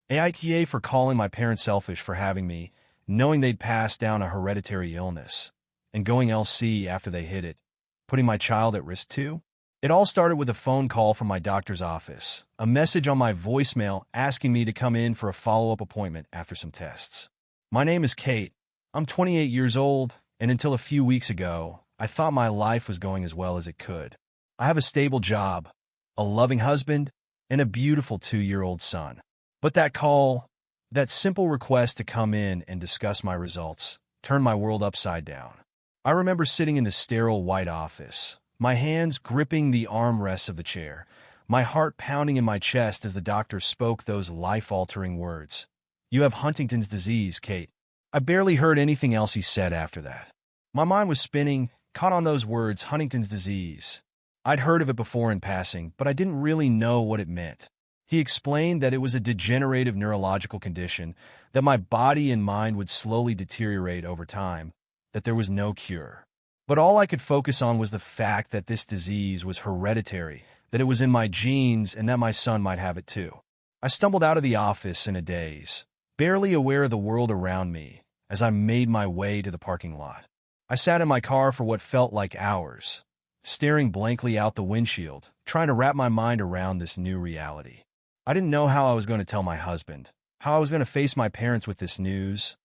AITA for calling my parents selfish for having me, knowing they'd passed down a hereditary illness, and going LC after they hit it, putting my child at risk too. It all started with a phone call from my doctor's office, a message on my voicemail asking me to come in for a follow-up appointment after some tests. My name is Kate. I'm 28 years old, and until a few weeks ago, I thought my life was going as well as it could. I have a stable job, a loving husband, and a beautiful 2-year-old son. But that call, that simple request to come in and discuss my results, turned my world upside down. I remember sitting in the sterile white office, my hands gripping the armrests of the chair, my heart pounding in my chest as the doctor spoke those life-altering words. "You have Huntington's disease, Kate." I barely heard anything else he said after that. My mind was spinning, caught on those words, Huntington's disease. I'd heard of it before in passing, but I didn't really know what it meant. He explained that it was a degenerative neurological condition, that my body and mind would slowly deteriorate over time, that there was no cure. But all I could focus on was the fact that this disease was hereditary, that it was in my genes and that my son might have it too. I stumbled out of the office in a daze, barely aware of the world around me, as I made my way to the parking lot. I sat in my car for what felt like hours, staring blankly out the windshield, trying to wrap my mind around this new reality. I didn't know how I was going to tell my husband, how I was going to face my parents with this news,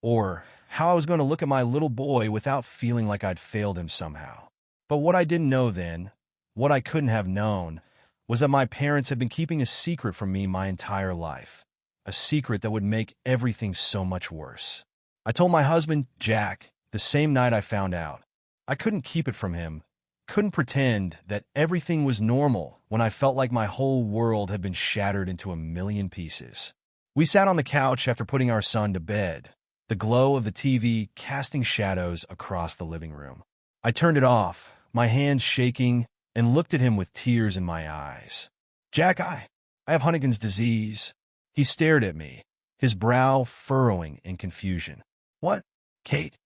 or how I was going to look at my little boy without feeling like I'd failed him somehow. But what I didn't know then, what I couldn't have known, was that my parents had been keeping a secret from me my entire life, a secret that would make everything so much worse. I told my husband, Jack, the same night I found out. I couldn't keep it from him, couldn't pretend that everything was normal when I felt like my whole world had been shattered into a million pieces. We sat on the couch after putting our son to bed, the glow of the TV casting shadows across the living room. I turned it off, my hands shaking, and looked at him with tears in my eyes. "Jack, I have Huntington's disease." He stared at me, his brow furrowing in confusion. "What? Kate,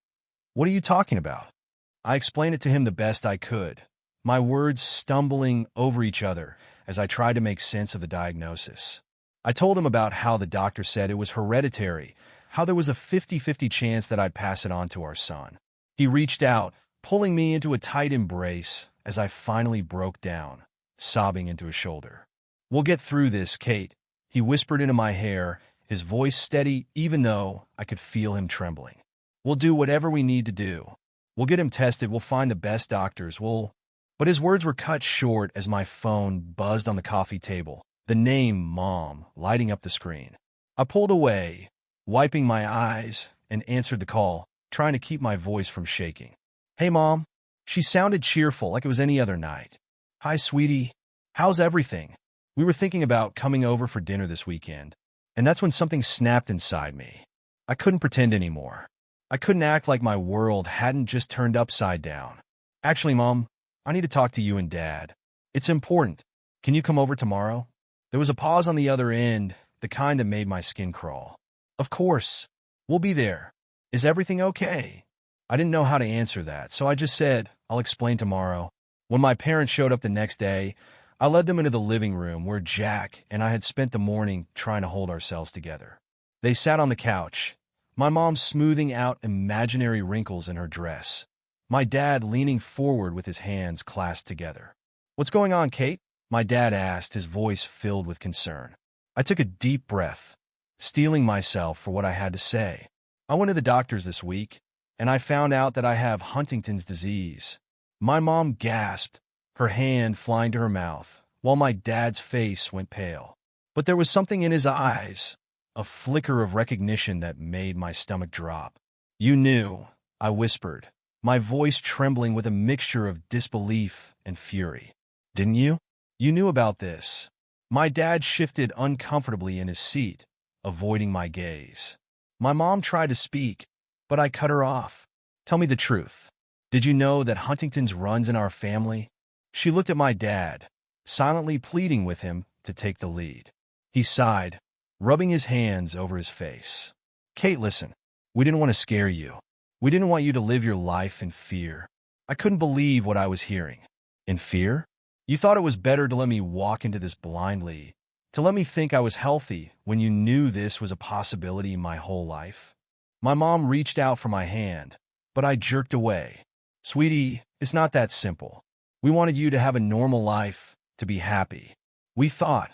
what are you talking about?" I explained it to him the best I could, my words stumbling over each other as I tried to make sense of the diagnosis. I told him about how the doctor said it was hereditary, how there was a 50-50 chance that I'd pass it on to our son. He reached out, pulling me into a tight embrace as I finally broke down, sobbing into his shoulder. "We'll get through this, Kate," he whispered into my hair, his voice steady even though I could feel him trembling. "We'll do whatever we need to do. We'll get him tested, we'll find the best doctors, But his words were cut short as my phone buzzed on the coffee table, the name Mom lighting up the screen. I pulled away, wiping my eyes, and answered the call, trying to keep my voice from shaking. "Hey, Mom." She sounded cheerful, like it was any other night. "Hi, sweetie. How's everything? We were thinking about coming over for dinner this weekend." And that's when something snapped inside me. I couldn't pretend anymore. I couldn't act like my world hadn't just turned upside down. "Actually, Mom, I need to talk to you and Dad. It's important. Can you come over tomorrow?" There was a pause on the other end, the kind that made my skin crawl. "Of course. We'll be there. Is everything okay?" I didn't know how to answer that, so I just said, "I'll explain tomorrow." When my parents showed up the next day, I led them into the living room where Jack and I had spent the morning trying to hold ourselves together. They sat on the couch, my mom smoothing out imaginary wrinkles in her dress, my dad leaning forward with his hands clasped together. "What's going on, Kate?" my dad asked, his voice filled with concern. I took a deep breath, steeling myself for what I had to say. "I went to the doctors this week, and I found out that I have Huntington's disease." My mom gasped, her hand flying to her mouth, while my dad's face went pale. But there was something in his eyes, a flicker of recognition that made my stomach drop. "You knew," I whispered, my voice trembling with a mixture of disbelief and fury. "Didn't you? You knew about this." My dad shifted uncomfortably in his seat, avoiding my gaze. My mom tried to speak, but I cut her off. "Tell me the truth. Did you know that Huntington's runs in our family?" She looked at my dad, silently pleading with him to take the lead. He sighed, rubbing his hands over his face. "Kate, listen. We didn't want to scare you. We didn't want you to live your life in fear." I couldn't believe what I was hearing. "In fear? You thought it was better to let me walk into this blindly, To let me think I was healthy when you knew this was a possibility my whole life? My mom reached out for my hand, but I jerked away. Sweetie, it's not that simple. We wanted you to have a normal life, to be happy. We thought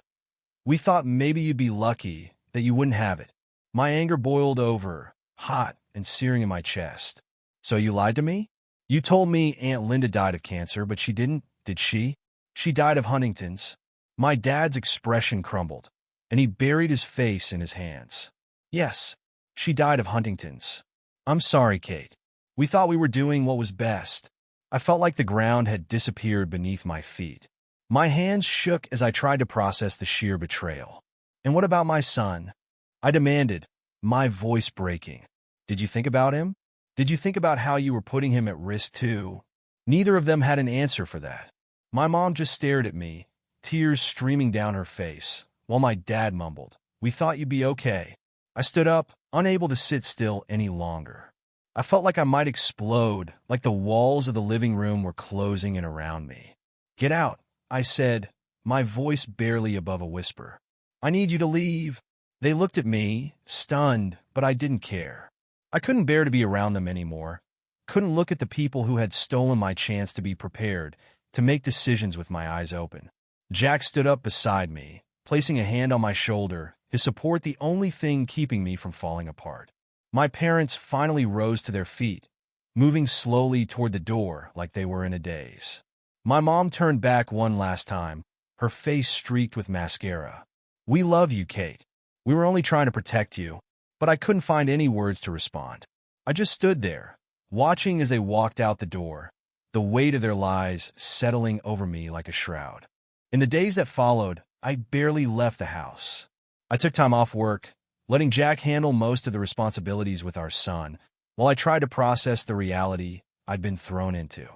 maybe you'd be lucky that you wouldn't have it. My anger boiled over, hot and searing in my chest. So you lied to me? You told me Aunt Linda died of cancer, but she didn't, did she? She died of Huntington's. My dad's expression crumbled, and he buried his face in his hands. Yes, she died of Huntington's. I'm sorry, Kate. We thought we were doing what was best. I felt like the ground had disappeared beneath my feet. My hands shook as I tried to process the sheer betrayal. And what about my son? I demanded, my voice breaking. Did you think about him? Did you think about how you were putting him at risk too? Neither of them had an answer for that. My mom just stared at me, tears streaming down her face, while my dad mumbled, "We thought you'd be okay." I stood up, unable to sit still any longer. I felt like I might explode, like the walls of the living room were closing in around me. "Get out," I said, my voice barely above a whisper. "I need you to leave." They looked at me, stunned, but I didn't care. I couldn't bear to be around them anymore. Couldn't look at the people who had stolen my chance to be prepared, to make decisions with my eyes open. Jack stood up beside me, placing a hand on my shoulder, his support the only thing keeping me from falling apart. My parents finally rose to their feet, moving slowly toward the door like they were in a daze. My mom turned back one last time, her face streaked with mascara. "We love you, Kate. We were only trying to protect you." But I couldn't find any words to respond. I just stood there, watching as they walked out the door, the weight of their lies settling over me like a shroud. In the days that followed, I barely left the house. I took time off work, letting Jack handle most of the responsibilities with our son, while I tried to process the reality I'd been thrown into.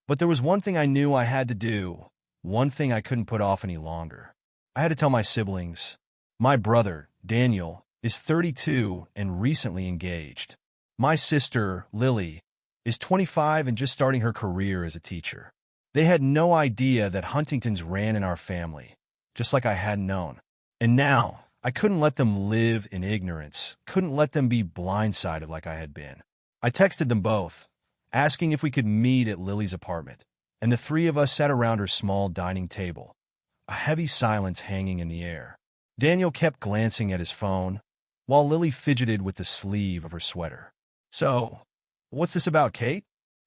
But there was one thing I knew I had to do, one thing I couldn't put off any longer. I had to tell my siblings. My brother, Daniel, is 32 and recently engaged. My sister, Lily, is 25 and just starting her career as a teacher. They had no idea that Huntington's ran in our family, just like I hadn't known. And now, I couldn't let them live in ignorance, couldn't let them be blindsided like I had been. I texted them both, asking if we could meet at Lily's apartment, and the three of us sat around her small dining table, a heavy silence hanging in the air. Daniel kept glancing at his phone, while Lily fidgeted with the sleeve of her sweater. "So, what's this about, Kate?"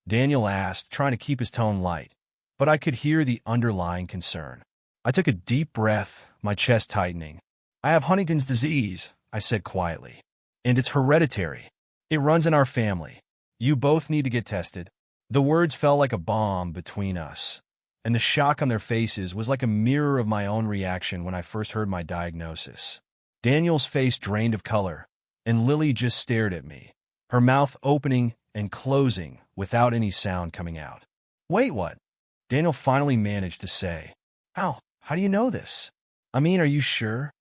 Daniel asked, trying to keep his tone light, but I could hear the underlying concern. I took a deep breath, my chest tightening. "I have Huntington's disease," I said quietly, "and it's hereditary. It runs in our family. You both need to get tested." The words fell like a bomb between us, and the shock on their faces was like a mirror of my own reaction when I first heard my diagnosis. Daniel's face drained of color, and Lily just stared at me, her mouth opening and closing without any sound coming out. "Wait, what?" Daniel finally managed to say. How do you know this? I mean, are you sure?"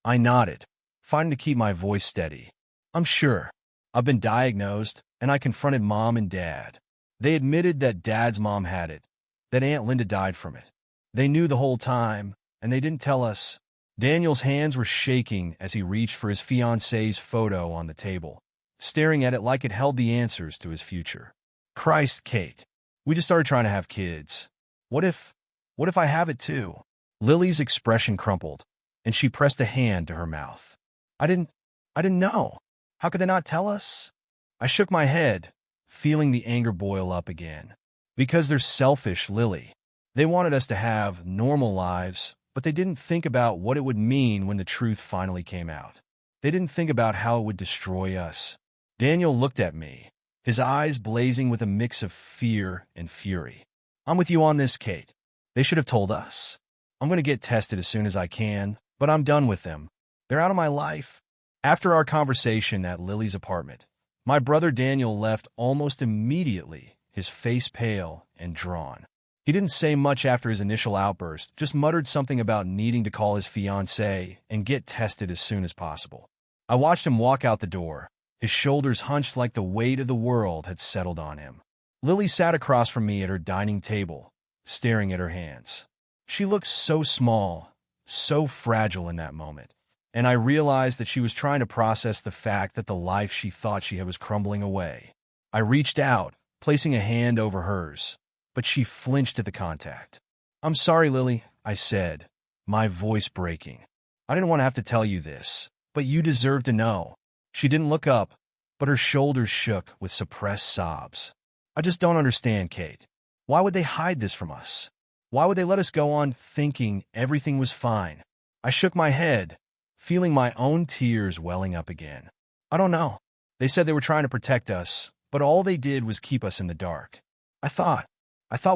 I nodded, fighting to keep my voice steady. "I'm sure. I've been diagnosed, and I confronted Mom and Dad. They admitted that Dad's mom had it, that Aunt Linda died from it. They knew the whole time, and they didn't tell us." Daniel's hands were shaking as he reached for his fiancée's photo on the table, staring at it like it held the answers to his future. "Christ, Kate. We just started trying to have kids. What if I have it too?" Lily's expression crumpled, and she pressed a hand to her mouth. I didn't know. How could they not tell us?" I shook my head, feeling the anger boil up again. "Because they're selfish, Lily. They wanted us to have normal lives, but they didn't think about what it would mean when the truth finally came out. They didn't think about how it would destroy us." Daniel looked at me, his eyes blazing with a mix of fear and fury. "I'm with you on this, Kate. They should have told us. I'm going to get tested as soon as I can, but I'm done with them. They're out of my life." After our conversation at Lily's apartment, my brother Daniel left almost immediately, his face pale and drawn. He didn't say much after his initial outburst, just muttered something about needing to call his fiancée and get tested as soon as possible. I watched him walk out the door, his shoulders hunched like the weight of the world had settled on him. Lily sat across from me at her dining table, staring at her hands. She looked so small, so fragile in that moment, and I realized that she was trying to process the fact that the life she thought she had was crumbling away. I reached out, placing a hand over hers, but she flinched at the contact. "I'm sorry, Lily," I said, my voice breaking. "I didn't want to have to tell you this, but you deserve to know." She didn't look up, but her shoulders shook with suppressed sobs. "I just don't understand, Kate. Why would they hide this from us? Why would they let us go on thinking everything was fine?" I shook my head, feeling my own tears welling up again. "I don't know. They said they were trying to protect us, but all they did was keep us in the dark. I thought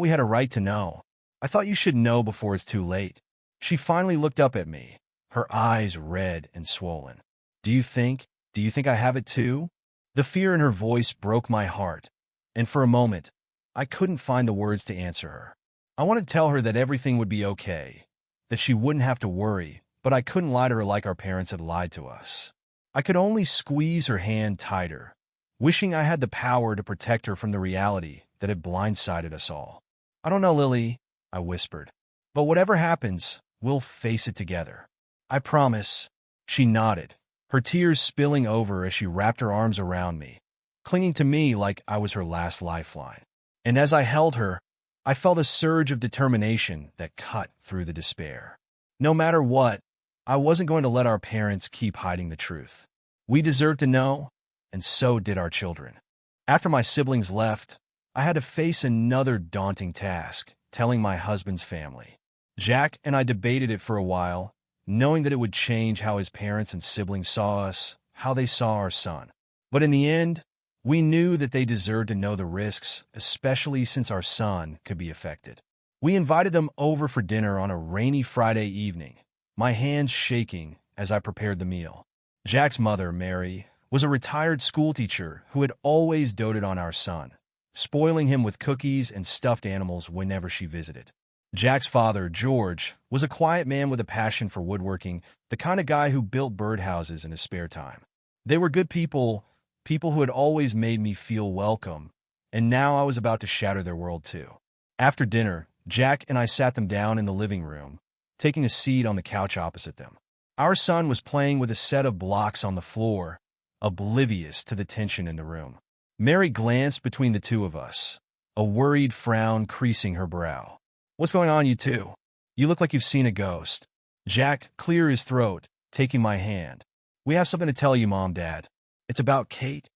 we had a right to know. I thought you should know before it's too late." She finally looked up at me, her eyes red and swollen. Do you think I have it too?" The fear in her voice broke my heart, and for a moment, I couldn't find the words to answer her. I wanted to tell her that everything would be okay, that she wouldn't have to worry, but I couldn't lie to her like our parents had lied to us. I could only squeeze her hand tighter, wishing I had the power to protect her from the reality that had blindsided us all. "I don't know, Lily," I whispered, "but whatever happens, we'll face it together. I promise." She nodded, her tears spilling over as she wrapped her arms around me, clinging to me like I was her last lifeline. And as I held her, I felt a surge of determination that cut through the despair. No matter what, I wasn't going to let our parents keep hiding the truth. We deserved to know, and so did our children. After my siblings left, I had to face another daunting task, telling my husband's family. Jack and I debated it for a while, knowing that it would change how his parents and siblings saw us, how they saw our son. But in the end, we knew that they deserved to know the risks, especially since our son could be affected. We invited them over for dinner on a rainy Friday evening, my hands shaking as I prepared the meal. Jack's mother, Mary, was a retired schoolteacher who had always doted on our son, spoiling him with cookies and stuffed animals whenever she visited. Jack's father, George, was a quiet man with a passion for woodworking, the kind of guy who built birdhouses in his spare time. They were good people who had always made me feel welcome, and now I was about to shatter their world too. After dinner, Jack and I sat them down in the living room, taking a seat on the couch opposite them. Our son was playing with a set of blocks on the floor, oblivious to the tension in the room. Mary glanced between the two of us, a worried frown creasing her brow. "What's going on, you two? You look like you've seen a ghost." Jack cleared his throat, taking my hand. "We have something to tell you, Mom, Dad. It's about Kate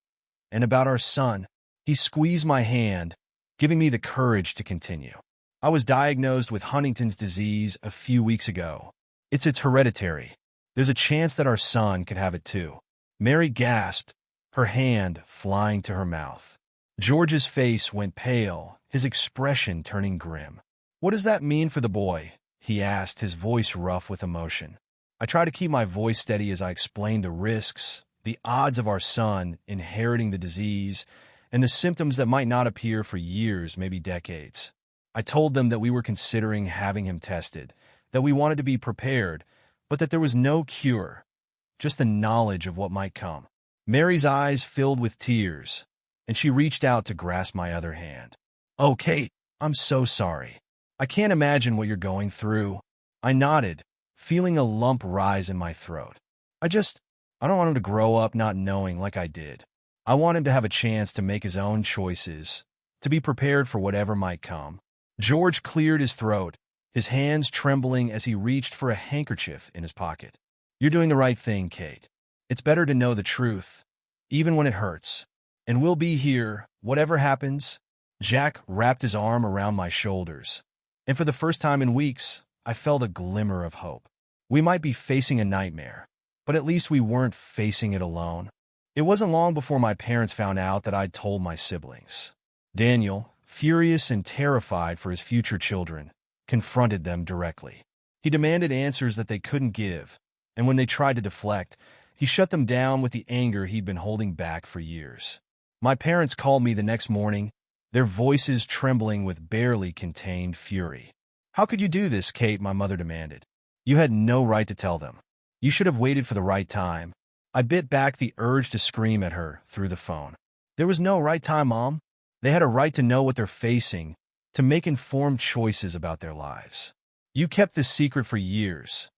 and about our son." He squeezed my hand, giving me the courage to continue. "I was diagnosed with Huntington's disease a few weeks ago. It's hereditary. There's a chance that our son could have it too." Mary gasped, her hand flying to her mouth. George's face went pale, his expression turning grim. "What does that mean for the boy?" he asked, his voice rough with emotion. I tried to keep my voice steady as I explained the risks, the odds of our son inheriting the disease, and the symptoms that might not appear for years, maybe decades. I told them that we were considering having him tested, that we wanted to be prepared, but that there was no cure, just the knowledge of what might come. Mary's eyes filled with tears, and she reached out to grasp my other hand. "Oh, Kate, I'm so sorry. I can't imagine what you're going through." I nodded, feeling a lump rise in my throat. I don't want him to grow up not knowing like I did. I want him to have a chance to make his own choices, to be prepared for whatever might come. George cleared his throat, his hands trembling as he reached for a handkerchief in his pocket. "You're doing the right thing, Kate. It's better to know the truth, even when it hurts. And we'll be here, whatever happens." Jack wrapped his arm around my shoulders, and for the first time in weeks, I felt a glimmer of hope. We might be facing a nightmare, but at least we weren't facing it alone. It wasn't long before my parents found out that I'd told my siblings. Daniel, furious and terrified for his future children, confronted them directly. He demanded answers that they couldn't give, and when they tried to deflect, he shut them down with the anger he'd been holding back for years. My parents called me the next morning, their voices trembling with barely contained fury. "How could you do this, Kate?" my mother demanded. "You had no right to tell them. You should have waited for the right time." I bit back the urge to scream at her through the phone. "There was no right time, Mom. They had a right to know what they're facing, to make informed choices about their lives. You kept this secret for years,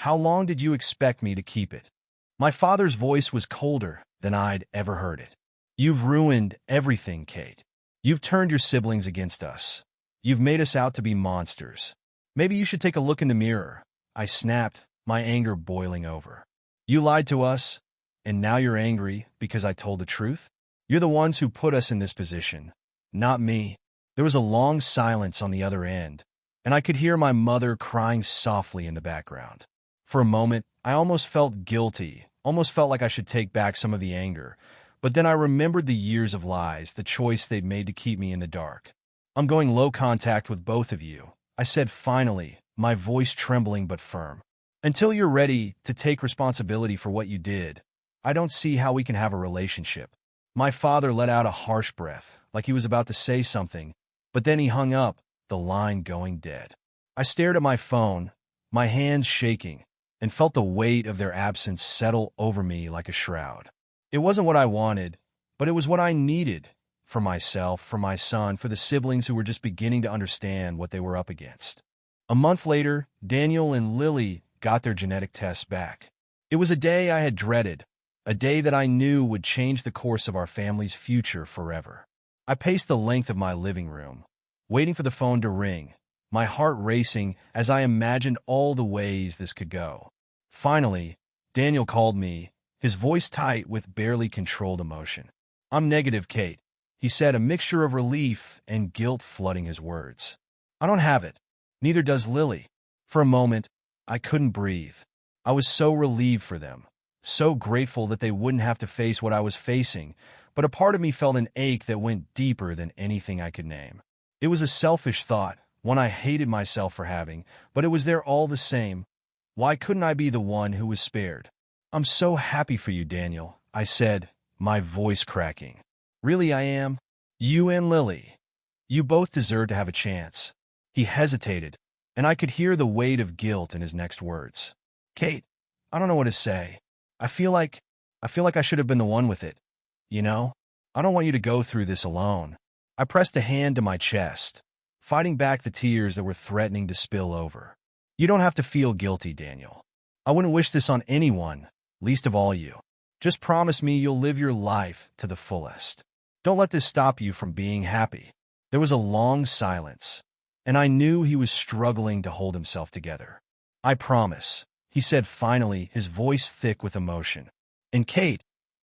How long did you expect me to keep it? My father's voice was colder than I'd ever heard it. You've ruined everything, Kate. You've turned your siblings against us. You've made us out to be monsters. Maybe you should take a look in the mirror. I snapped, my anger boiling over. You lied to us, and now you're angry because I told the truth? You're the ones who put us in this position, not me. There was a long silence on the other end, and I could hear my mother crying softly in the background. For a moment, I almost felt guilty, almost felt like I should take back some of the anger, but then I remembered the years of lies, the choice they'd made to keep me in the dark. I'm going low contact with both of you, I said finally, my voice trembling but firm. Until you're ready to take responsibility for what you did, I don't see how we can have a relationship. My father let out a harsh breath, like he was about to say something, but then he hung up, the line going dead. I stared at my phone, my hands shaking, and felt the weight of their absence settle over me like a shroud. It wasn't what I wanted, but it was what I needed for myself, for my son, for the siblings who were just beginning to understand what they were up against. A month later, Daniel and Lily got their genetic tests back. It was a day I had dreaded, a day that I knew would change the course of our family's future forever. I paced the length of my living room, waiting for the phone to ring, my heart racing as I imagined all the ways this could go. Finally, Daniel called me, his voice tight with barely controlled emotion. I'm negative, Kate, he said, a mixture of relief and guilt flooding his words. I don't have it. Neither does Lily. For a moment, I couldn't breathe. I was so relieved for them, so grateful that they wouldn't have to face what I was facing, but a part of me felt an ache that went deeper than anything I could name. It was a selfish thought, one I hated myself for having, but it was there all the same. Why couldn't I be the one who was spared? I'm so happy for you, Daniel, I said, my voice cracking. Really, I am. You and Lily. You both deserve to have a chance. He hesitated, and I could hear the weight of guilt in his next words. Kate, I don't know what to say. I feel like I should have been the one with it. You know? I don't want you to go through this alone. I pressed a hand to my chest, fighting back the tears that were threatening to spill over. You don't have to feel guilty, Daniel. I wouldn't wish this on anyone, least of all you. Just promise me you'll live your life to the fullest. Don't let this stop you from being happy. There was a long silence, and I knew he was struggling to hold himself together. I promise, he said finally, his voice thick with emotion. And Kate,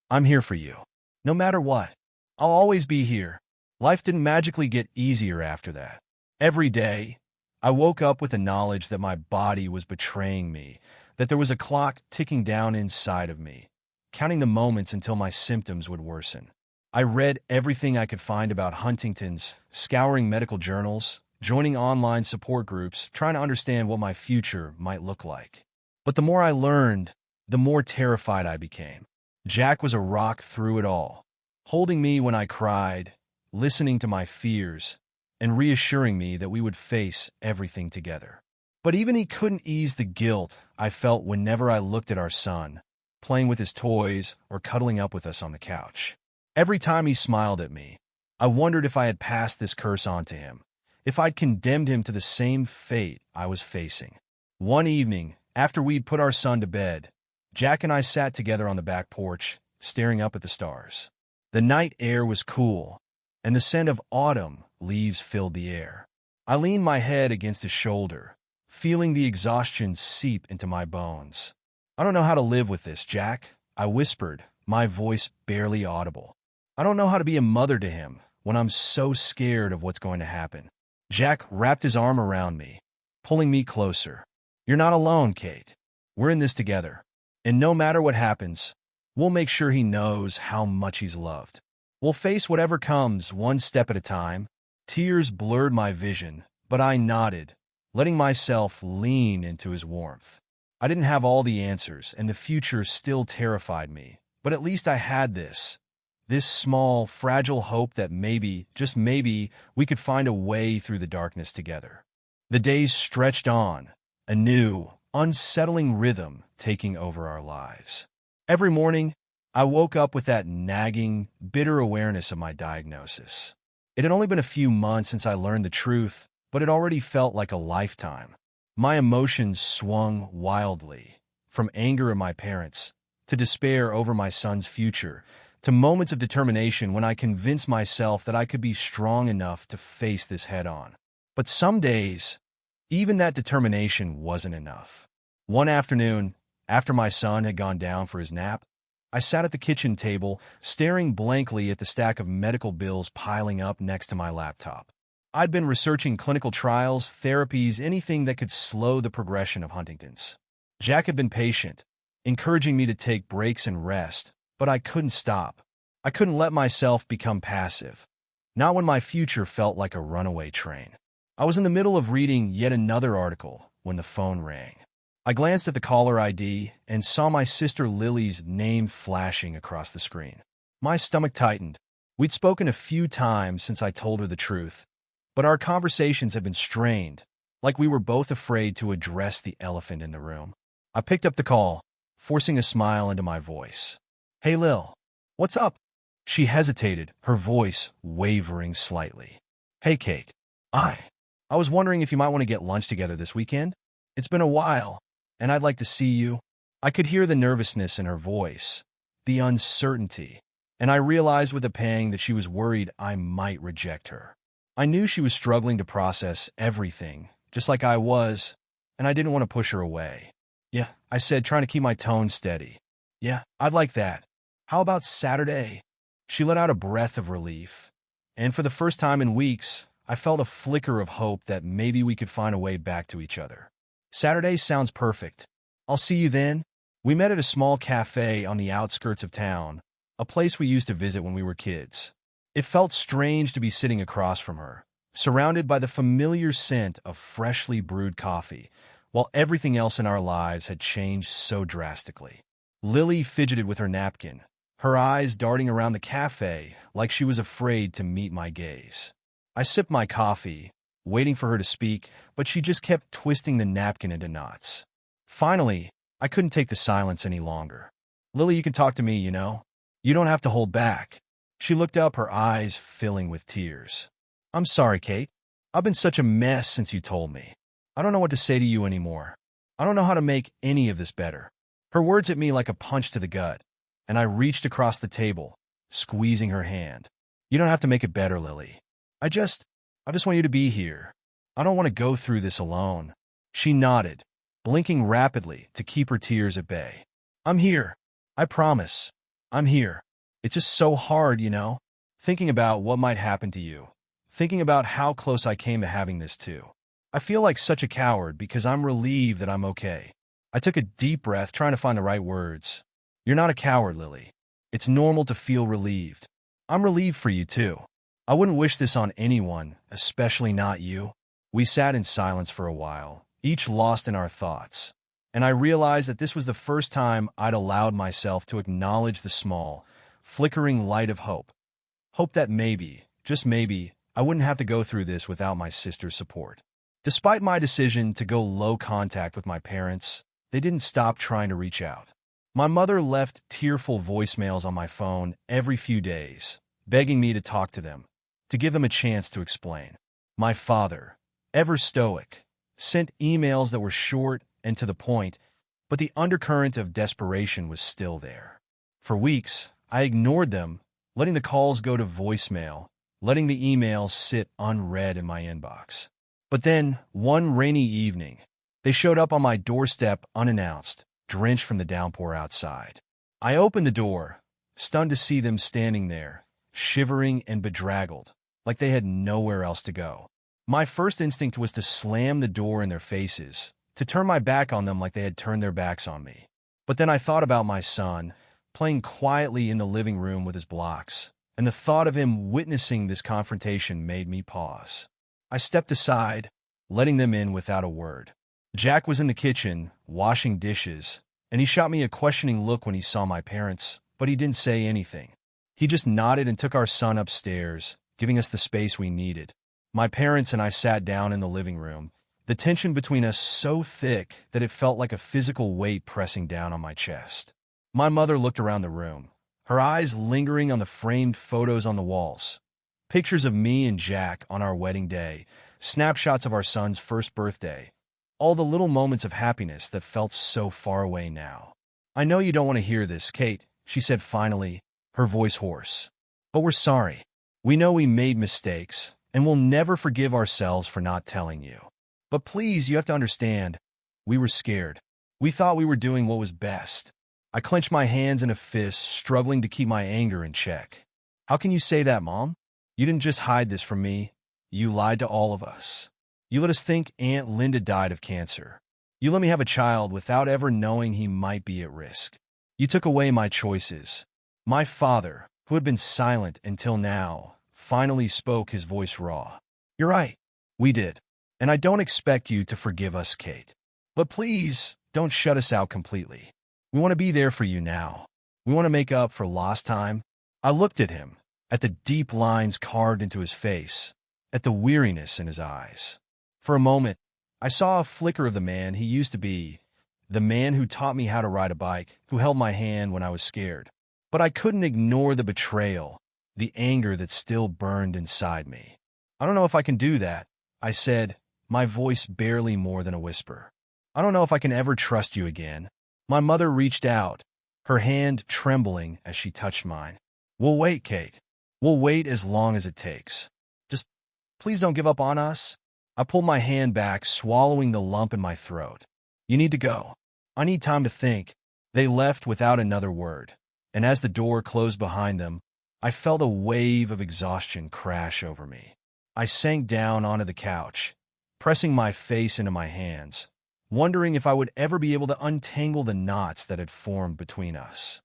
I'm here for you. No matter what. I'll always be here. Life didn't magically get easier after that. Every day, I woke up with the knowledge that my body was betraying me, that there was a clock ticking down inside of me, counting the moments until my symptoms would worsen. I read everything I could find about Huntington's, scouring medical journals, joining online support groups, trying to understand what my future might look like. But the more I learned, the more terrified I became. Jack was a rock through it all, holding me when I cried, listening to my fears, and reassuring me that we would face everything together. But even he couldn't ease the guilt I felt whenever I looked at our son, playing with his toys or cuddling up with us on the couch. Every time he smiled at me, I wondered if I had passed this curse on to him, if I'd condemned him to the same fate I was facing. One evening, after we'd put our son to bed, Jack and I sat together on the back porch, staring up at the stars. The night air was cool, and the scent of autumn leaves filled the air. I leaned my head against his shoulder, feeling the exhaustion seep into my bones. I don't know how to live with this, Jack, I whispered, my voice barely audible. I don't know how to be a mother to him when I'm so scared of what's going to happen. Jack wrapped his arm around me, pulling me closer. You're not alone, Kate. We're in this together. And no matter what happens, we'll make sure he knows how much he's loved. We'll face whatever comes one step at a time. Tears blurred my vision, but I nodded, letting myself lean into his warmth. I didn't have all the answers, and the future still terrified me. But at least I had this small, fragile hope that maybe, just maybe, we could find a way through the darkness together. The days stretched on, a new, unsettling rhythm taking over our lives. Every morning, I woke up with that nagging, bitter awareness of my diagnosis. It had only been a few months since I learned the truth, but it already felt like a lifetime. My emotions swung wildly, from anger at my parents, to despair over my son's future, to moments of determination when I convinced myself that I could be strong enough to face this head-on. But some days, even that determination wasn't enough. One afternoon, after my son had gone down for his nap, I sat at the kitchen table, staring blankly at the stack of medical bills piling up next to my laptop. I'd been researching clinical trials, therapies, anything that could slow the progression of Huntington's. Jack had been patient, encouraging me to take breaks and rest, but I couldn't stop. I couldn't let myself become passive, not when my future felt like a runaway train. I was in the middle of reading yet another article when the phone rang. I glanced at the caller ID and saw my sister Lily's name flashing across the screen. My stomach tightened. We'd spoken a few times since I told her the truth, but our conversations had been strained, like we were both afraid to address the elephant in the room. I picked up the call, forcing a smile into my voice. "Hey, Lil, what's up?" She hesitated, her voice wavering slightly. "Hey, Kate. I was wondering if you might want to get lunch together this weekend. It's been a while, and I'd like to see you." I could hear the nervousness in her voice, the uncertainty, and I realized with a pang that she was worried I might reject her. I knew she was struggling to process everything, just like I was, and I didn't want to push her away. "Yeah," I said, trying to keep my tone steady. "Yeah, I'd like that. How about Saturday?" She let out a breath of relief, and for the first time in weeks, I felt a flicker of hope that maybe we could find a way back to each other. "Saturday sounds perfect. I'll see you then." We met at a small cafe on the outskirts of town, a place we used to visit when we were kids. It felt strange to be sitting across from her, surrounded by the familiar scent of freshly brewed coffee, while everything else in our lives had changed so drastically. Lily fidgeted with her napkin, her eyes darting around the cafe like she was afraid to meet my gaze. I sipped my coffee, waiting for her to speak, but she just kept twisting the napkin into knots. Finally, I couldn't take the silence any longer. "Lily, you can talk to me, you know. You don't have to hold back." She looked up, her eyes filling with tears. "I'm sorry, Kate. I've been such a mess since you told me. I don't know what to say to you anymore. I don't know how to make any of this better." Her words hit me like a punch to the gut, and I reached across the table, squeezing her hand. "You don't have to make it better, Lily. I just want you to be here. I don't want to go through this alone." She nodded, blinking rapidly to keep her tears at bay. "I'm here. I promise. I'm here. It's just so hard, you know, thinking about what might happen to you, thinking about how close I came to having this too. I feel like such a coward because I'm relieved that I'm okay." I took a deep breath, trying to find the right words. "You're not a coward, Lily. It's normal to feel relieved. I'm relieved for you too. I wouldn't wish this on anyone, especially not you." We sat in silence for a while, each lost in our thoughts, and I realized that this was the first time I'd allowed myself to acknowledge the small, flickering light of hope. Hope that maybe, just maybe, I wouldn't have to go through this without my sister's support. Despite my decision to go low contact with my parents, they didn't stop trying to reach out. My mother left tearful voicemails on my phone every few days, begging me to talk to them, to give them a chance to explain. My father, ever stoic, sent emails that were short and to the point, but the undercurrent of desperation was still there. For weeks, I ignored them, letting the calls go to voicemail, letting the emails sit unread in my inbox. But then, one rainy evening, they showed up on my doorstep unannounced, drenched from the downpour outside. I opened the door, stunned to see them standing there, shivering and bedraggled, like they had nowhere else to go. My first instinct was to slam the door in their faces, to turn my back on them like they had turned their backs on me. But then I thought about my son, playing quietly in the living room with his blocks, and the thought of him witnessing this confrontation made me pause. I stepped aside, letting them in without a word. Jack was in the kitchen, washing dishes, and he shot me a questioning look when he saw my parents, but he didn't say anything. He just nodded and took our son upstairs, giving us the space we needed. My parents and I sat down in the living room, the tension between us so thick that it felt like a physical weight pressing down on my chest. My mother looked around the room, her eyes lingering on the framed photos on the walls. Pictures of me and Jack on our wedding day, snapshots of our son's first birthday, all the little moments of happiness that felt so far away now. "I know you don't want to hear this, Kate," she said finally, her voice hoarse. "But we're sorry. We know we made mistakes, and we'll never forgive ourselves for not telling you. But please, you have to understand, we were scared. We thought we were doing what was best." I clenched my hands in a fist, struggling to keep my anger in check. "How can you say that, Mom? You didn't just hide this from me. You lied to all of us. You let us think Aunt Linda died of cancer. You let me have a child without ever knowing he might be at risk. You took away my choices." My father, who had been silent until now, finally spoke, his voice raw. "You're right. We did. And I don't expect you to forgive us, Kate. But please, don't shut us out completely. We want to be there for you now. We want to make up for lost time." I looked at him, at the deep lines carved into his face, at the weariness in his eyes. For a moment, I saw a flicker of the man he used to be, the man who taught me how to ride a bike, who held my hand when I was scared. But I couldn't ignore the betrayal, the anger that still burned inside me. "I don't know if I can do that," I said, my voice barely more than a whisper. "I don't know if I can ever trust you again." My mother reached out, her hand trembling as she touched mine. "We'll wait, Kate. We'll wait as long as it takes. Just please don't give up on us." I pulled my hand back, swallowing the lump in my throat. "You need to go. I need time to think." They left without another word, and as the door closed behind them, I felt a wave of exhaustion crash over me. I sank down onto the couch, pressing my face into my hands, wondering if I would ever be able to untangle the knots that had formed between us.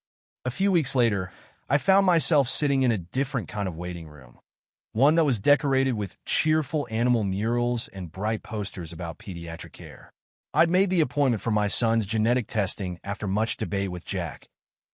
A few weeks later, I found myself sitting in a different kind of waiting room, one that was decorated with cheerful animal murals and bright posters about pediatric care. I'd made the appointment for my son's genetic testing after much debate with Jack,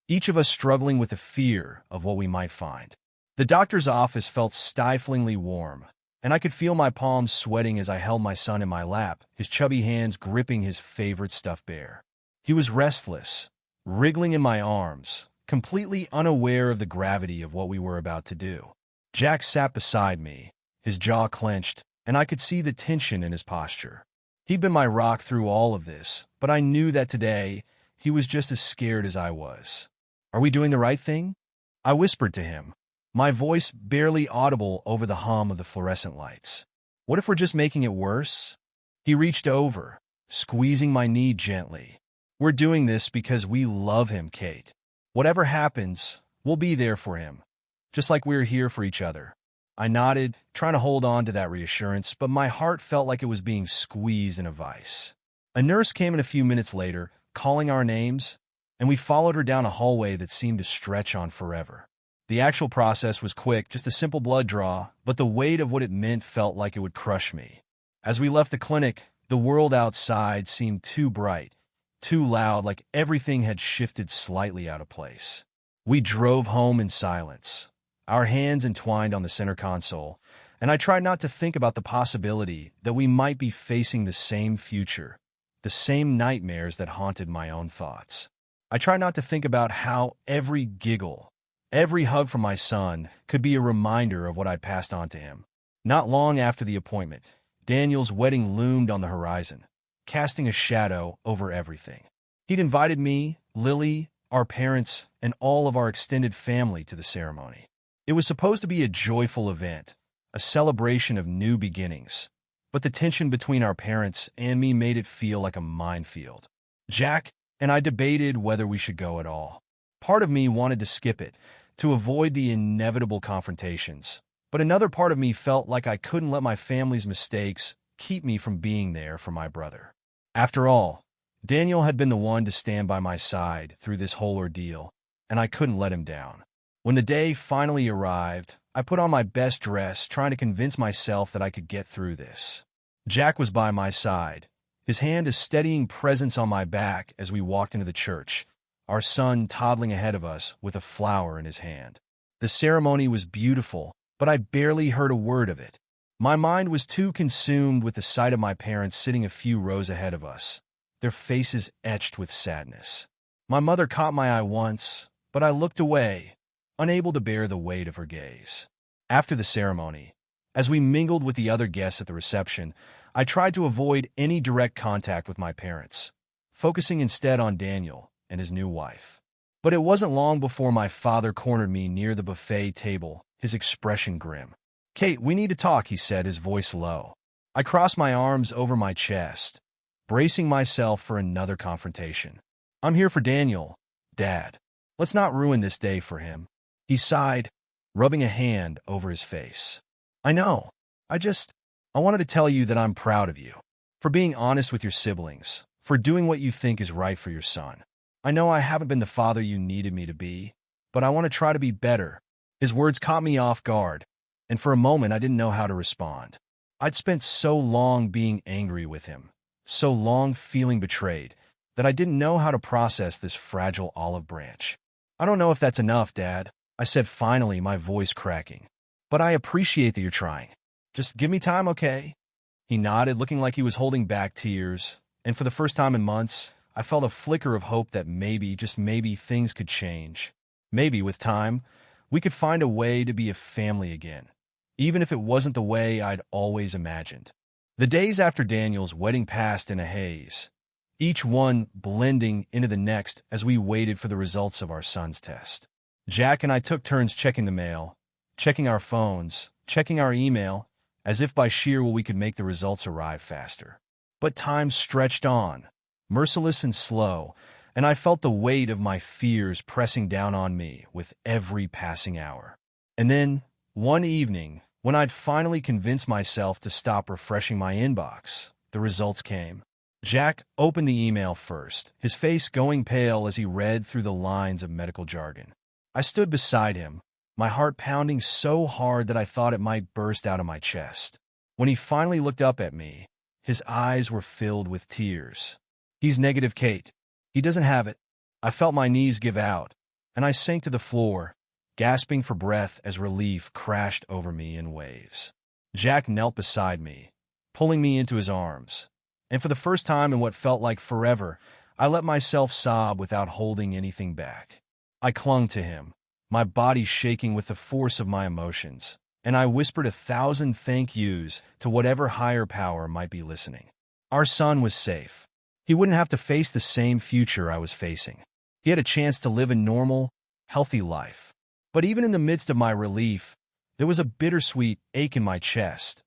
each of us struggling with the fear of what we might find. The doctor's office felt stiflingly warm, and I could feel my palms sweating as I held my son in my lap, his chubby hands gripping his favorite stuffed bear. He was restless, wriggling in my arms, completely unaware of the gravity of what we were about to do. Jack sat beside me, his jaw clenched, and I could see the tension in his posture. He'd been my rock through all of this, but I knew that today he was just as scared as I was. "Are we doing the right thing?" I whispered to him, my voice barely audible over the hum of the fluorescent lights. "What if we're just making it worse?" He reached over, squeezing my knee gently. "We're doing this because we love him, Kate. Whatever happens, we'll be there for him, just like we're here for each other." I nodded, trying to hold on to that reassurance, but my heart felt like it was being squeezed in a vice. A nurse came in a few minutes later, calling our names, and we followed her down a hallway that seemed to stretch on forever. The actual process was quick, just a simple blood draw, but the weight of what it meant felt like it would crush me. As we left the clinic, the world outside seemed too bright, too loud, like everything had shifted slightly out of place. We drove home in silence, our hands entwined on the center console, and I tried not to think about the possibility that we might be facing the same future, the same nightmares that haunted my own thoughts. I tried not to think about how every giggle, every hug from my son could be a reminder of what I passed on to him. Not long after the appointment, Daniel's wedding loomed on the horizon, casting a shadow over everything. He'd invited me, Lily, our parents, and all of our extended family to the ceremony. It was supposed to be a joyful event, a celebration of new beginnings, but the tension between our parents and me made it feel like a minefield. Jack and I debated whether we should go at all. Part of me wanted to skip it, to avoid the inevitable confrontations, but another part of me felt like I couldn't let my family's mistakes keep me from being there for my brother. After all, Daniel had been the one to stand by my side through this whole ordeal, and I couldn't let him down. When the day finally arrived, I put on my best dress, trying to convince myself that I could get through this. Jack was by my side, his hand a steadying presence on my back as we walked into the church, our son toddling ahead of us with a flower in his hand. The ceremony was beautiful, but I barely heard a word of it. My mind was too consumed with the sight of my parents sitting a few rows ahead of us, their faces etched with sadness. My mother caught my eye once, but I looked away, unable to bear the weight of her gaze. After the ceremony, As we mingled with the other guests at the reception, I tried to avoid any direct contact with my parents, focusing instead on Daniel and his new wife. But it wasn't long before my father cornered me near the buffet table, his expression grim. "Kate, we need to talk," he said, his voice low. I crossed my arms over my chest, bracing myself for another confrontation. "I'm here for Daniel, Dad. Let's not ruin this day for him." He sighed, rubbing a hand over his face. "I know. I wanted to tell you that I'm proud of you. For being honest with your siblings, for doing what you think is right for your son. I know I haven't been the father you needed me to be, but I want to try to be better." His words caught me off guard, and for a moment I didn't know how to respond. I'd spent so long being angry with him, so long feeling betrayed, that I didn't know how to process this fragile olive branch. "I don't know if that's enough, Dad," I said finally, my voice cracking. "But I appreciate that you're trying. Just give me time, okay?" He nodded, looking like he was holding back tears, and for the first time in months, I felt a flicker of hope that maybe, just maybe, things could change. Maybe, with time, we could find a way to be a family again, even if it wasn't the way I'd always imagined. The days after Daniel's wedding passed in a haze, each one blending into the next as we waited for the results of our son's test. Jack and I took turns checking the mail, checking our phones, checking our email, as if by sheer will we could make the results arrive faster. But time stretched on, merciless and slow, and I felt the weight of my fears pressing down on me with every passing hour. And then, one evening, when I'd finally convinced myself to stop refreshing my inbox, the results came. Jack opened the email first, his face going pale as he read through the lines of medical jargon. I stood beside him, my heart pounding so hard that I thought it might burst out of my chest. When he finally looked up at me, his eyes were filled with tears. "He's negative, Kate. He doesn't have it." I felt my knees give out, and I sank to the floor, gasping for breath as relief crashed over me in waves. Jack knelt beside me, pulling me into his arms, and for the first time in what felt like forever, I let myself sob without holding anything back. I clung to him, my body shaking with the force of my emotions, and I whispered 1,000 thank yous to whatever higher power might be listening. Our son was safe. He wouldn't have to face the same future I was facing. He had a chance to live a normal, healthy life. But even in the midst of my relief, there was a bittersweet ache in my chest,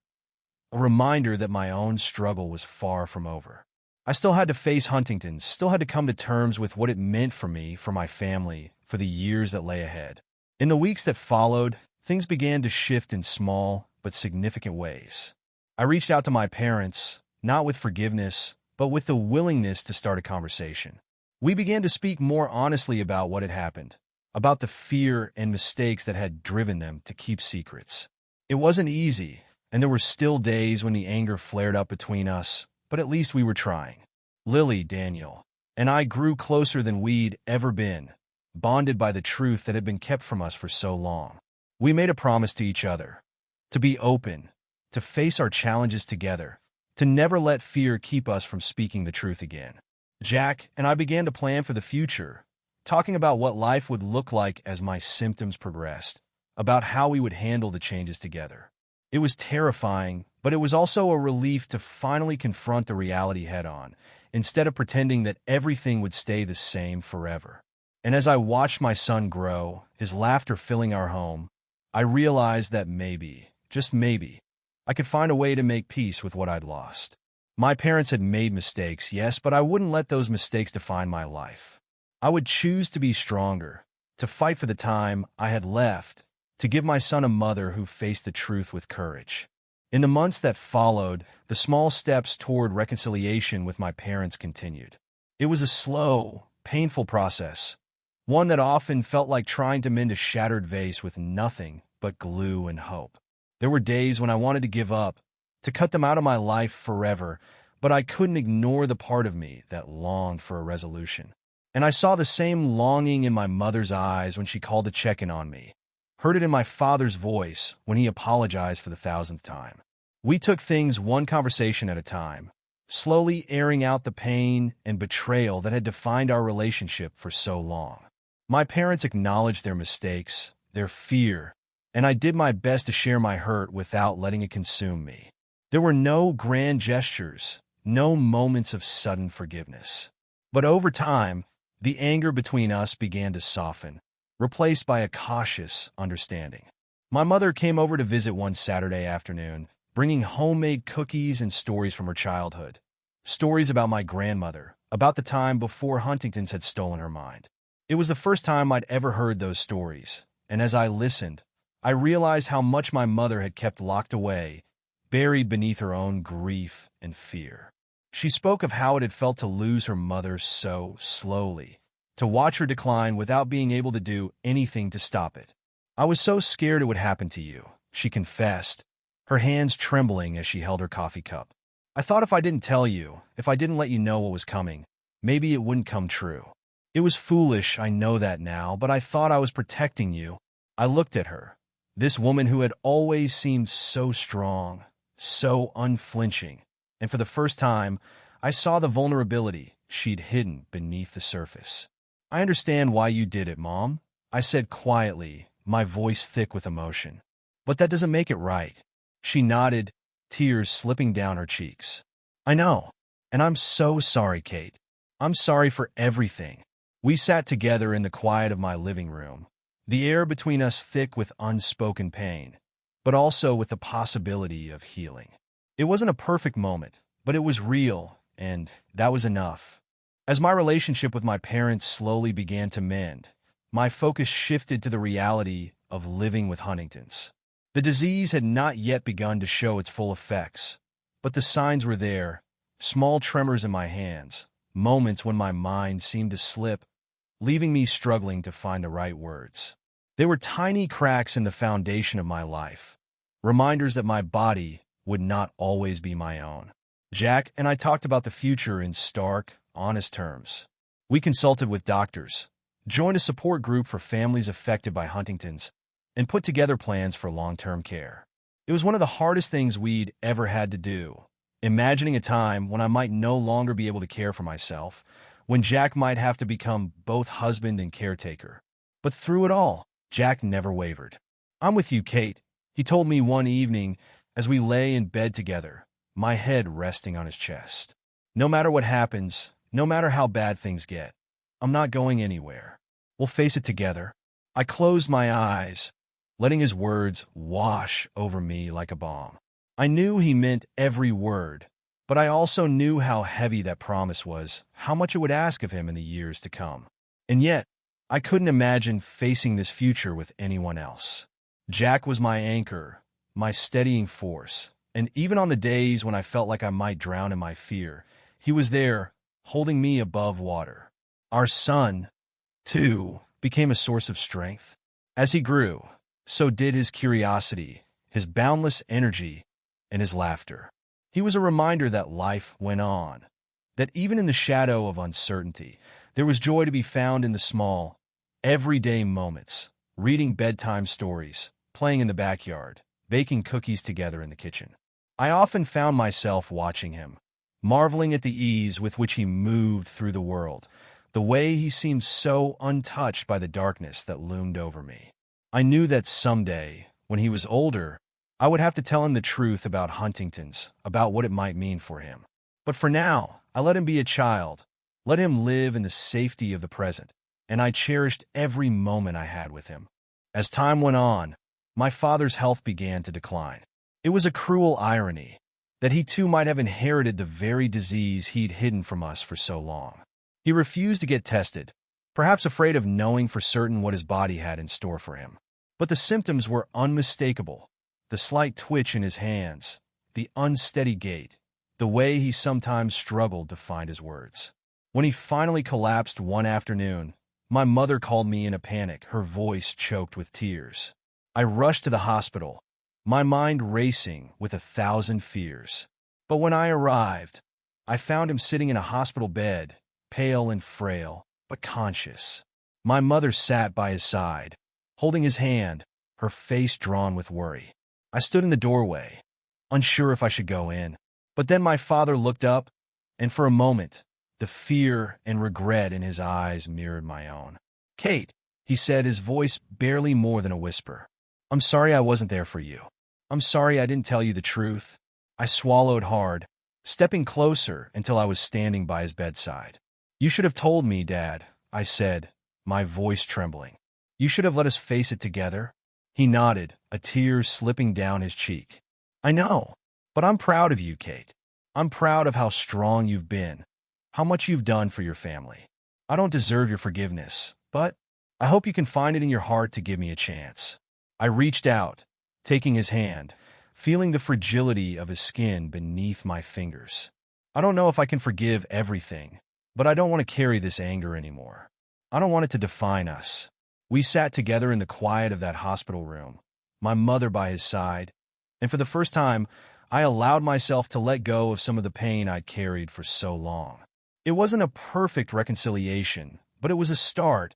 a reminder that my own struggle was far from over. I still had to face Huntington, still had to come to terms with what it meant for me, for my family, for the years that lay ahead. In the weeks that followed, things began to shift in small but significant ways. I reached out to my parents, not with forgiveness, but with the willingness to start a conversation. We began to speak more honestly about what had happened, about the fear and mistakes that had driven them to keep secrets. It wasn't easy, and there were still days when the anger flared up between us, but at least we were trying. Lily, Daniel, and I grew closer than we'd ever been, bonded by the truth that had been kept from us for so long. We made a promise to each other, to be open, to face our challenges together, to never let fear keep us from speaking the truth again. Jack and I began to plan for the future, talking about what life would look like as my symptoms progressed, about how we would handle the changes together. It was terrifying, but it was also a relief to finally confront the reality head-on, instead of pretending that everything would stay the same forever. And as I watched my son grow, his laughter filling our home, I realized that maybe, just maybe, I could find a way to make peace with what I'd lost. My parents had made mistakes, yes, but I wouldn't let those mistakes define my life. I would choose to be stronger, to fight for the time I had left, to give my son a mother who faced the truth with courage. In the months that followed, the small steps toward reconciliation with my parents continued. It was a slow, painful process, one that often felt like trying to mend a shattered vase with nothing but glue and hope. There were days when I wanted to give up, to cut them out of my life forever, but I couldn't ignore the part of me that longed for a resolution. And I saw the same longing in my mother's eyes when she called to check in on me, heard it in my father's voice when he apologized for the 1,000th time. We took things one conversation at a time, slowly airing out the pain and betrayal that had defined our relationship for so long. My parents acknowledged their mistakes, their fear, and I did my best to share my hurt without letting it consume me. There were no grand gestures, no moments of sudden forgiveness. But over time, the anger between us began to soften, replaced by a cautious understanding. My mother came over to visit one Saturday afternoon, bringing homemade cookies and stories from her childhood. Stories about my grandmother, about the time before Huntington's had stolen her mind. It was the first time I'd ever heard those stories, and as I listened, I realized how much my mother had kept locked away, buried beneath her own grief and fear. She spoke of how it had felt to lose her mother so slowly, to watch her decline without being able to do anything to stop it. "I was so scared it would happen to you," she confessed, her hands trembling as she held her coffee cup. "I thought if I didn't tell you, if I didn't let you know what was coming, maybe it wouldn't come true. It was foolish, I know that now, but I thought I was protecting you." I looked at her, this woman who had always seemed so strong, so unflinching, and for the first time, I saw the vulnerability she'd hidden beneath the surface. "I understand why you did it, Mom," I said quietly, my voice thick with emotion. "But that doesn't make it right." She nodded, tears slipping down her cheeks. "I know, and I'm so sorry, Kate. I'm sorry for everything." We sat together in the quiet of my living room, the air between us thick with unspoken pain, but also with the possibility of healing. It wasn't a perfect moment, but it was real, and that was enough. As my relationship with my parents slowly began to mend, my focus shifted to the reality of living with Huntington's. The disease had not yet begun to show its full effects, but the signs were there, small tremors in my hands, moments when my mind seemed to slip, leaving me struggling to find the right words. They were tiny cracks in the foundation of my life, reminders that my body would not always be my own. Jack and I talked about the future in stark, honest terms. We consulted with doctors, joined a support group for families affected by Huntington's, and put together plans for long-term care. It was one of the hardest things we'd ever had to do, imagining a time when I might no longer be able to care for myself, when Jack might have to become both husband and caretaker. But through it all, Jack never wavered. "I'm with you, Kate," he told me one evening as we lay in bed together, my head resting on his chest. "No matter what happens, no matter how bad things get, I'm not going anywhere. We'll face it together." I closed my eyes, letting his words wash over me like a balm. I knew he meant every word, but I also knew how heavy that promise was, how much it would ask of him in the years to come. And yet, I couldn't imagine facing this future with anyone else. Jack was my anchor, my steadying force, and even on the days when I felt like I might drown in my fear, he was there, holding me above water. Our son, too, became a source of strength. As he grew, so did his curiosity, his boundless energy, and his laughter. He was a reminder that life went on, that even in the shadow of uncertainty, there was joy to be found in the small, everyday moments, reading bedtime stories, playing in the backyard, baking cookies together in the kitchen. I often found myself watching him, marveling at the ease with which he moved through the world, the way he seemed so untouched by the darkness that loomed over me. I knew that someday, when he was older, I would have to tell him the truth about Huntington's, about what it might mean for him. But for now, I let him be a child, let him live in the safety of the present, and I cherished every moment I had with him. As time went on, my father's health began to decline. It was a cruel irony that he too might have inherited the very disease he'd hidden from us for so long. He refused to get tested, perhaps afraid of knowing for certain what his body had in store for him. But the symptoms were unmistakable. The slight twitch in his hands, the unsteady gait, the way he sometimes struggled to find his words. When he finally collapsed one afternoon, my mother called me in a panic, her voice choked with tears. I rushed to the hospital, my mind racing with 1,000 fears. But when I arrived, I found him sitting in a hospital bed, pale and frail, but conscious. My mother sat by his side, holding his hand, her face drawn with worry. I stood in the doorway, unsure if I should go in. But then my father looked up, and for a moment, the fear and regret in his eyes mirrored my own. "Kate," he said, his voice barely more than a whisper, I'm sorry I wasn't there for you. I'm sorry I didn't tell you the truth. I swallowed hard, stepping closer until I was standing by his bedside. You should have told me, Dad, I said, my voice trembling. You should have let us face it together. He nodded, a tear slipping down his cheek. I know, but I'm proud of you, Kate. I'm proud of how strong you've been, how much you've done for your family. I don't deserve your forgiveness, but I hope you can find it in your heart to give me a chance. I reached out, taking his hand, feeling the fragility of his skin beneath my fingers. I don't know if I can forgive everything, but I don't want to carry this anger anymore. I don't want it to define us. We sat together in the quiet of that hospital room, my mother by his side, and for the first time, I allowed myself to let go of some of the pain I'd carried for so long. It wasn't a perfect reconciliation, but it was a start,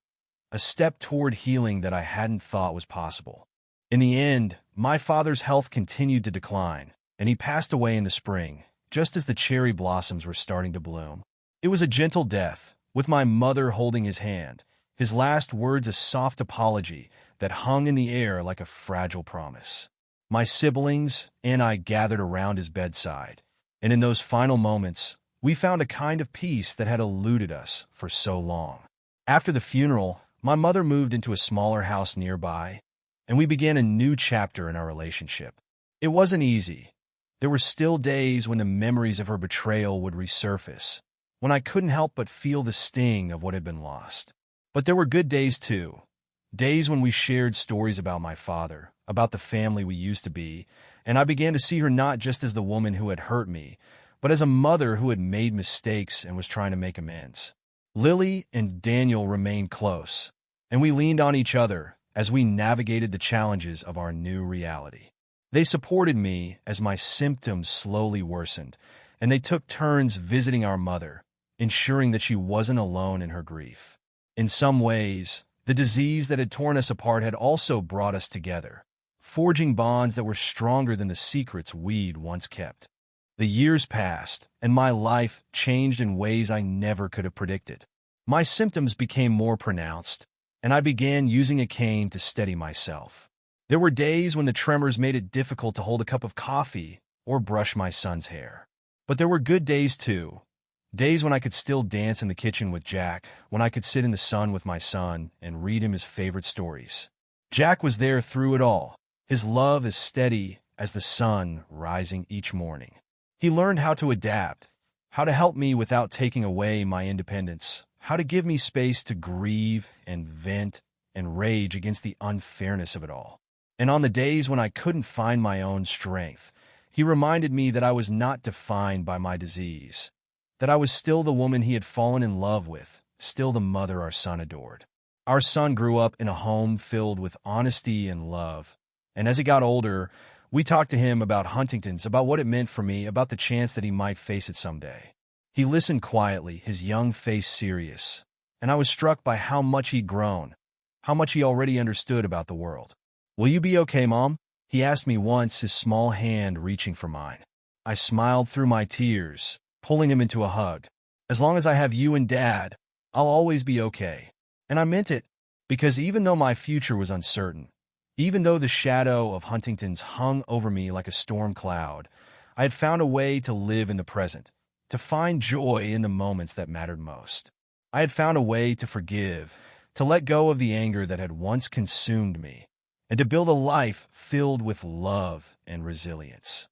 a step toward healing that I hadn't thought was possible. In the end, my father's health continued to decline, and he passed away in the spring, just as the cherry blossoms were starting to bloom. It was a gentle death, with my mother holding his hand, his last words a soft apology that hung in the air like a fragile promise. My siblings and I gathered around his bedside, and in those final moments, we found a kind of peace that had eluded us for so long. After the funeral, my mother moved into a smaller house nearby, and we began a new chapter in our relationship. It wasn't easy. There were still days when the memories of her betrayal would resurface, when I couldn't help but feel the sting of what had been lost. But there were good days too, days when we shared stories about my father, about the family we used to be, and I began to see her not just as the woman who had hurt me, but as a mother who had made mistakes and was trying to make amends. Lily and Daniel remained close, and we leaned on each other as we navigated the challenges of our new reality. They supported me as my symptoms slowly worsened, and they took turns visiting our mother, ensuring that she wasn't alone in her grief. In some ways, the disease that had torn us apart had also brought us together, forging bonds that were stronger than the secrets we'd once kept. The years passed, and my life changed in ways I never could have predicted. My symptoms became more pronounced, and I began using a cane to steady myself. There were days when the tremors made it difficult to hold a cup of coffee or brush my son's hair. But there were good days too. Days when I could still dance in the kitchen with Jack, when I could sit in the sun with my son and read him his favorite stories. Jack was there through it all, his love as steady as the sun rising each morning. He learned how to adapt, how to help me without taking away my independence, how to give me space to grieve and vent and rage against the unfairness of it all. And on the days when I couldn't find my own strength, he reminded me that I was not defined by my disease, that I was still the woman he had fallen in love with, still the mother our son adored. Our son grew up in a home filled with honesty and love, and as he got older, we talked to him about Huntington's, about what it meant for me, about the chance that he might face it someday. He listened quietly, his young face serious, and I was struck by how much he'd grown, how much he already understood about the world. "Will you be okay, Mom?" he asked me once, his small hand reaching for mine. I smiled through my tears, pulling him into a hug. "As long as I have you and Dad, I'll always be okay." And I meant it, because even though my future was uncertain, even though the shadow of Huntington's hung over me like a storm cloud, I had found a way to live in the present, to find joy in the moments that mattered most. I had found a way to forgive, to let go of the anger that had once consumed me, and to build a life filled with love and resilience.